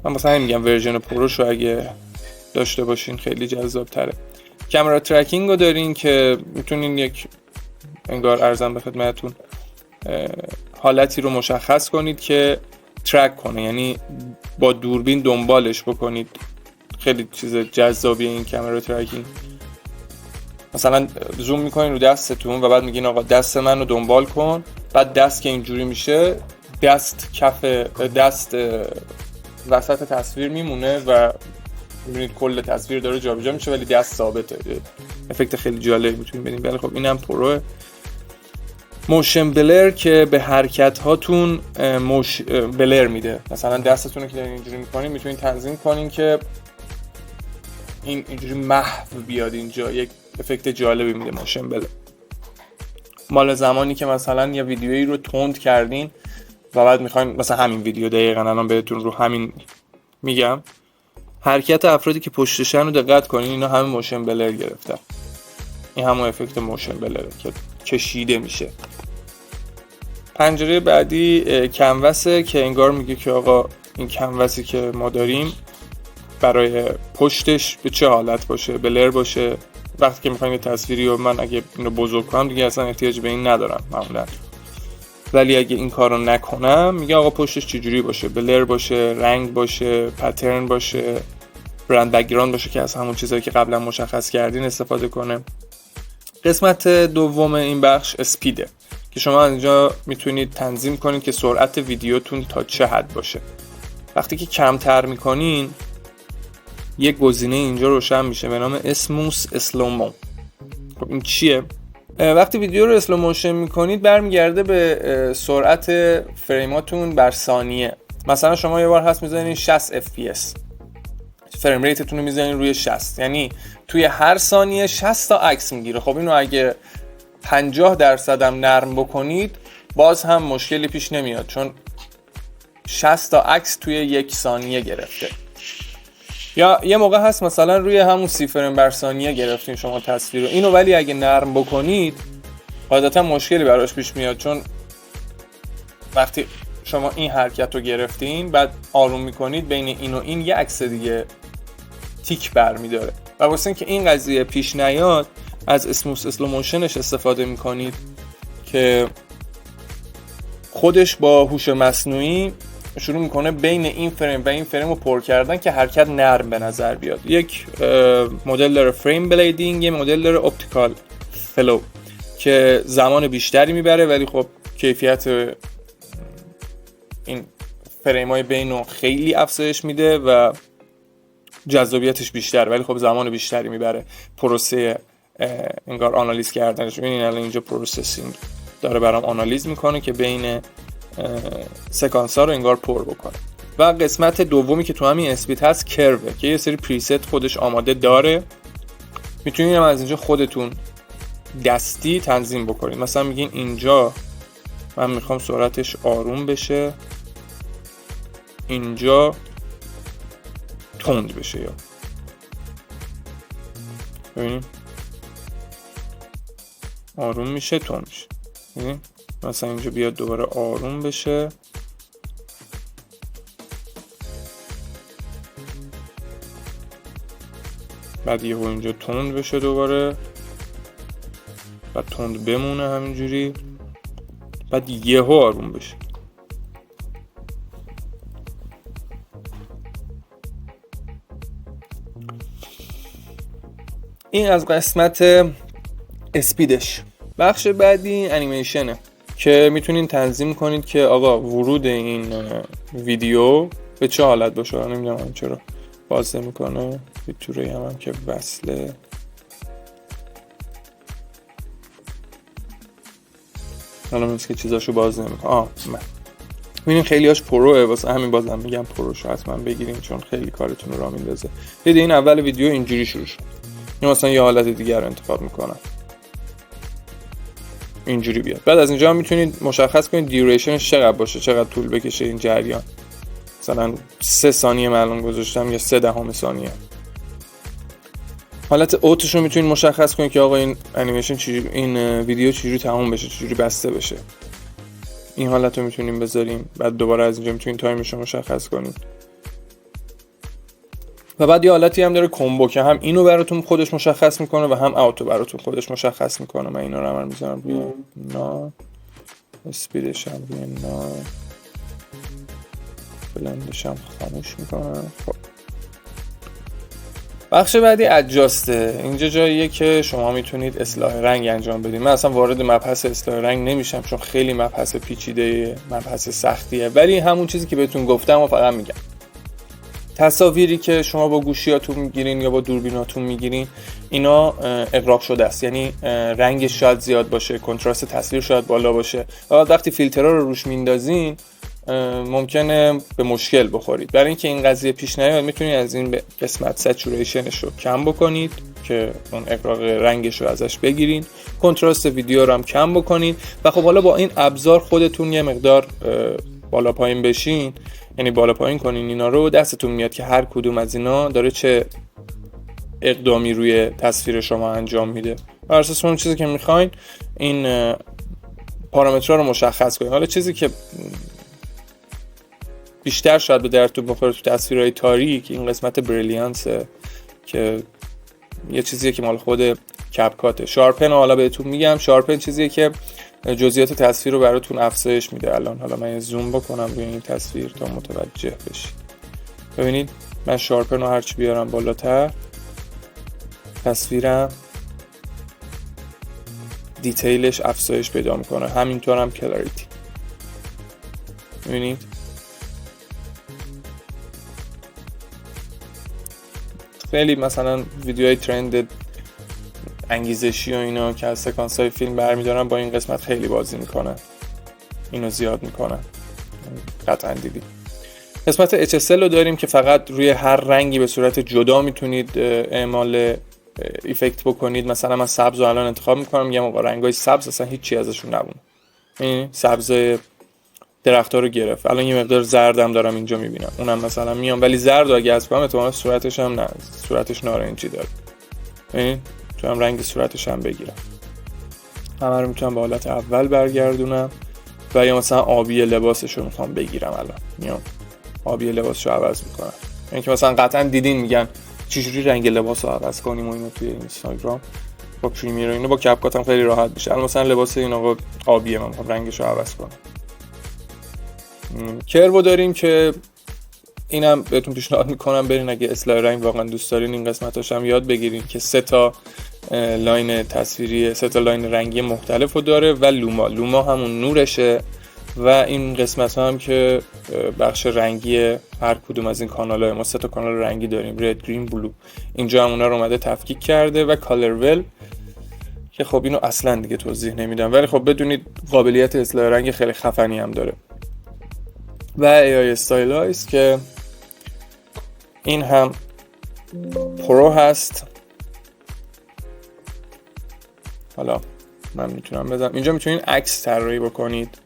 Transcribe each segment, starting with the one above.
من مثلا میگم ورژن پروش رو اگه داشته باشین خیلی جذاب تره. کامرا ترکینگ رو دارین که میتونین یک انگار ارزم به خدمتتون حالتی رو مشخص کنید که ترک کنه، یعنی با دوربین دنبالش بکنید. خیلی چیز جذابیه این کامرا ترکینگ. مثلا زوم میکنین رو دستتون و بعد میگین آقا دست من رو دنبال کن، بعد دست که اینجوری میشه دست کف دست وسط تصویر میمونه و میبینید کل تصویر داره جابجا میشه ولی دست ثابته. افکت خیلی جالب میتونید ببینید. ولی خب اینم پروه. موشن بلر که به حرکت هاتون بلر میده. مثلا دستتون رو که دارین اینجوری میکنین میتونین تنظیم کنین که این اینجوری محو بیاد اینجا. یک افکت جالبی میده موشن بلر. مال زمانی که مثلا یه ویدیویی رو تند کردین و بعد میخواین مثلا همین ویدیو دقیقاً الان بهتون رو همین میگم حرکت افرادی که پشتشن رو دقت کنین، اینا همه موشن بلر گرفتن. این همون افکت موشن بلره که کشیده میشه. پنجره بعدی کنوسه که انگار میگه که آقا این کنوسی که ما داریم برای پشتش به چه حالت باشه، بلر باشه. وقتی که میخوایم یه تصویری و من اگه اینو بزرگ کنم دیگه اصلا احتیاج به این ندارم معمولا، ولی اگه این کارو نکنم میگه آقا پشتش چجوری باشه، بلر باشه، رنگ باشه، پترن باشه، برند بک‌گراند باشه که از همون چیزایی که قبلا مشخص کردین استفاده کنه. قسمت دوم این بخش اسپیده که شما اینجا میتونید تنظیم کنید که سرعت ویدیوتون تا چه حد باشه. وقتی که کمتر میکنین یک گزینه اینجا روشن میشه به نام اسموس اسلومو. خب این چیه؟ وقتی ویدیو رو اسلو موشن میکنید برمیگرده به سرعت فریماتون بر ثانیه. مثلا شما یه بار هست میزنین 60 fps، فریم ریتتون رو میزنین روی 60، یعنی توی هر ثانیه 60 تا عکس میگیره. خب اینو اگه 50% هم نرم بکنید باز هم مشکلی پیش نمیاد، چون 60 تا عکس توی یک ثانیه گرفته. یا یه موقع هست مثلا روی همون 30 فریم بر ثانیه گرفتین شما تصویر رو، اینو ولی اگه نرم بکنید قاعدتا مشکلی براش پیش میاد، چون وقتی شما این حرکت رو گرفتین بعد آروم میکنید بین این و این یه عکس دیگه تیک برمیداره. و واسه اینکه این قضیه پیش نیاد از اسموس اسلو موشنش استفاده میکنید که خودش با هوش مصنوعی شروع میکنه بین این فریم و این فریم رو پر کردن که حرکت نرم به نظر بیاد. یک مدل داره فریم بلیدینگ، یه مدل داره اپتیکال فلو که زمان بیشتری میبره ولی خب کیفیت این فریم‌های بینو خیلی افزایش میده و جذابیتش بیشتر، ولی خب زمان بیشتری میبره پروسه انگار آنالیز کردنش. ببینین الان اینجا پروسسینگ داره برام آنالیز میکنه که بین سکانس ها رو انگار پر بکنه. و قسمت دومی که تو همین اسپید هست کروه که یه سری پریست خودش آماده داره، میتونین از اینجا خودتون دستی تنظیم بکنید. مثلا میگین اینجا من میخوام سرعتش آروم بشه، اینجا تند بشه، یا ببینید آروم میشه تند میشه. ببینید مثلا اینجا بیاد دوباره آروم بشه، بعد یهو اینجا تند بشه دوباره، بعد تند بمونه همینجوری، بعد یهو آروم بشه. این از قسمت اسپیدش. بخش بعدی انیمیشنه که میتونین تنظیم کنید که آقا ورود این ویدیو به چه حالت باشه. نمیدونم چرا باز نمیکنه، یه جوری هم که وصله. حالا مثل که چیزاشو باز نمیکنه. ببینین خیلی هاش پروه، واسه همین بازم میگم پروشو حتما بگیرین چون خیلی کارتون رو راه میندازه. دیدین این اول ویدیو اینجوری شروع شد، این مثلا یه حالت دیگر رو انتخاب میکنم اینجوری بیاد. بعد از اینجا هم میتونید مشخص کنید دیوریشنش چقدر باشه، چقدر طول بکشه این جریان. مثلا 3 ثانیه معلوم گذاشتم یا 0.3 ثانیه. حالت اوتش رو میتونید مشخص کنید که آقا این انیمیشن چجوری، این ویدیو چجوری تموم بشه، چجوری بسته بشه. این حالت رو میتونیم بذاریم. بعد دوباره از اینجا میتونید تایمش رو مشخص کنید. و بعد یه حالتی هم داره کمبو که هم اینو براتون خودش مشخص میکنه و هم اوتو براتون خودش مشخص میکنه. من اینا رو عمل میذارم روی نا، اسپیدش هم روی نا، بلندش هم خاموش میکنم. خب بخش بعدی ادجاسته. اینجا جاییه که شما میتونید اصلاح رنگ انجام بدید. من اصلا وارد مبحث اصلاح رنگ نمیشم چون خیلی مبحث پیچیده، مبحث سختیه، ولی همون چیزی که بهتون گفتم و فقط میگم. تصاویری که شما با گوشیاتون میگیرین یا با دوربیناتون میگیرین اینا اغراق شده است، یعنی رنگش شاید زیاد باشه، کنتراست تصویر شاید بالا باشه و وقتی فیلترها رو روش میندازین ممکنه به مشکل بخورید. برای اینکه این قضیه پیش نیاد میتونید از این قسمت سچوریشنش رو کم بکنید که اون اغراق رنگش رو ازش بگیرین، کنتراست ویدیو رو هم کم بکنید و خب حالا با این ابزار خودتون یه مقدار بالا پایین بشین، یعنی بالا پایین کنین اینا رو، دستتون میاد که هر کدوم از اینا داره چه اقدامی روی تصویر شما انجام میده. بر اساس اون چیزی که میخواین این پارامترها رو مشخص کنین. حالا چیزی که بیشتر شاید به درتون بخوره تو تصویرهای تاریک این قسمت بریلیانسه که یه چیزیه که مال خود کپکاته. شارپن رو حالا بهتون میگم. شارپن چیزیه که جزئیات تصویر رو براتون افزایش میده. الان حالا من زوم بکنم روی این تصویر تا متوجه بشید. ببینید من شارپن رو هرچی بیارم بالاتر تصویرم دیتیلش افزایش پیدا میکنه، همینطور هم کلاریتی. ببینید خیلی مثلا ویدیوهای ترند انگیزشی و اینا که از سکانس های فیلم برمیدارن با این قسمت خیلی بازی میکنن، اینو زیاد میکنن، قطعا دیدید. قسمت HSL رو داریم که فقط روی هر رنگی به صورت جدا میتونید اعمال ایفکت بکنید. مثلا من سبز رو الان انتخاب میکنم، میگم آقا رنگای سبز اصلا هیچی ازشون نبونه، این سبزای درخت‌ها رو گرفت. الان یه مقدار زردم دارم اینجا میبینم، اونم مثلا میام، ولی زرد رو اگه از کنم احتمالاً صورتش هم نه، صورتش نارنجی داره، ببین میتونم رنگ صورتش هم بگیرم. همه رو میتونم به حالت اول برگردونم و یا مثلا آبی لباسش رو میخوام بگیرم، الان میام آبی لباسش رو عوض میکنم. اینکه مثلا قطعا دیدین میگن چجوری رنگ لباس رو عوض کنیم و اینو توی اینستاگرام با پریمیر و اینو با کپکات هم خیلی راحت میشه. الان مثلا لباس این آقا آبیه، من میخوام رنگش رو عوض کنم. کرو داریم که اینم بهتون پیشنهاد میکنم برین اگه اصلاح رنگ واقعا دوست دارین این قسمتاش هم یاد بگیرین که 3 لاین تصویری، 3 لاین رنگی مختلفو داره و لوما همون نورشه و این قسمت هم که بخش رنگی هر کدوم از این کانال‌های ما 3 کانال رنگی داریم، رد، گرین، بلو. اینجا همونا رو اومده تفکیک کرده و کالر ول که خب اینو اصلا دیگه توضیح نمیدم، ولی خب بدونید قابلیت اصلاح رنگ خیلی خفنی هم داره. و AI Stylize که این هم پرو هست. حالا من میتونم بزنم اینجا، میتونید عکس طراحی بکنید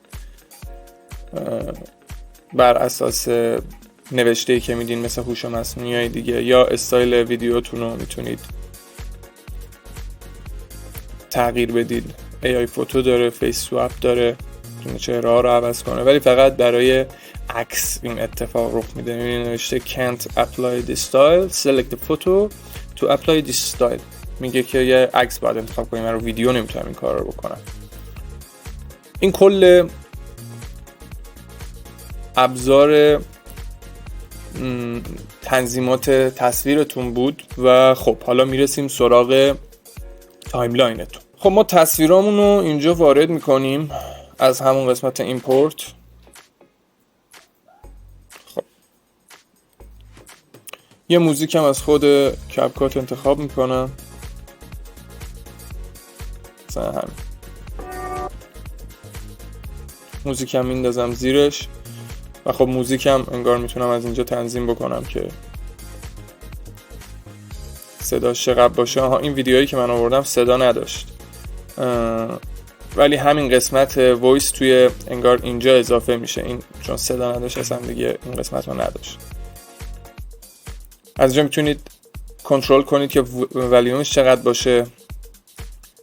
بر اساس نوشته‌ای که میدین مثل هوش مصنوعی های دیگه، یا استایل ویدیوتون رو میتونید تغییر بدید. AI فوتو داره، فیس سواب داره، میتونه چهره ها رو عوض کنه، ولی فقط برای عکس این اتفاق رخ میده. میبینید نوشته can't apply this style, select the photo to apply this style. میگه که یه عکس باید انتخاب کنیم، من رو ویدیو نمیتونم این کار رو بکنم. این کل ابزار تنظیمات تصویرتون بود و خب حالا میرسیم سراغ تایملاینتون. خب ما تصویرامون رو اینجا وارد میکنیم از همون قسمت ایمپورت. خب یه موزیک هم از خود کپکات انتخاب میکنم، مثلا همین موزیک هم میندازم زیرش و خب موزیک هم انگار میتونم از اینجا تنظیم بکنم که صداش چقدر باشه. این ویدیویی که من آوردم صدا نداشت، ولی همین قسمت وایس توی انگار اینجا اضافه میشه، این چون صدا نداشت اصلا دیگه این قسمت رو نداشت. از اینجا میتونید کنترل کنید که ولیومش چقدر باشه.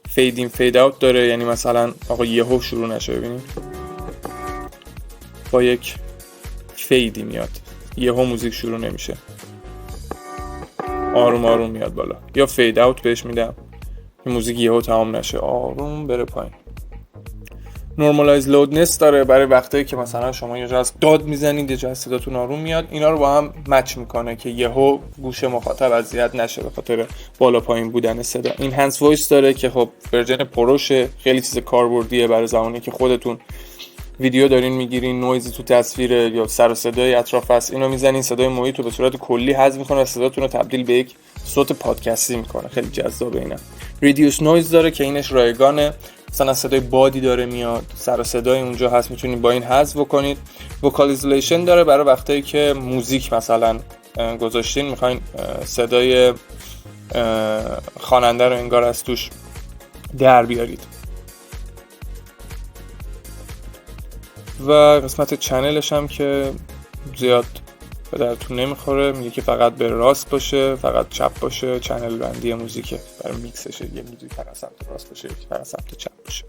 فید این فید اوت داره، یعنی مثلا آقا یهو شروع نشه، ببینید با یک فیدی میاد، یهو موزیک شروع نمیشه. آروم آروم میاد بالا، یا فید اوت بهش میدم که موزیک یهو تمام نشه، آروم بره پایین. نورمالایز لودنس داره برای وقتایی که مثلا شما یه جا از داد میزنید یه جا از صداتون آروم میاد، اینا رو با هم مچ میکنه که یهو گوش مخاطب اذیت نشه به خاطر بالا پایین بودن صدا. این هنس وایس داره که خب ورژن پروشه، خیلی چیز کاربردیه برای زمانی که خودتون ویدیو دارین میگیرین، نویزی تو تصویر یا سر و صدای اطراف هست، اینو میزنین صدای محیط رو به صورت کلی حذف میکنه و صداتون رو تبدیل به یک صوت پادکستی میکنه. خیلی جذابه اینا. ریدیوس نویز داره که اینش رایگانه، مثلا صدای بادی داره میاد، سر و صدای اونجا هست، میتونید با این حذف بکنید. وکالیزیشن داره برای وقتایی که موزیک مثلا گذاشتین میخواین صدای خواننده رو انگار از توش در بیارید. و قسمت چنلش هم که زیاد به درتون نمیخوره، میگه که فقط به راست باشه، فقط چپ باشه، چنل بندی موزیکه برای میکسشه، یه موزیک فقط سمت راست باشه، فقط سمت چپ باشه.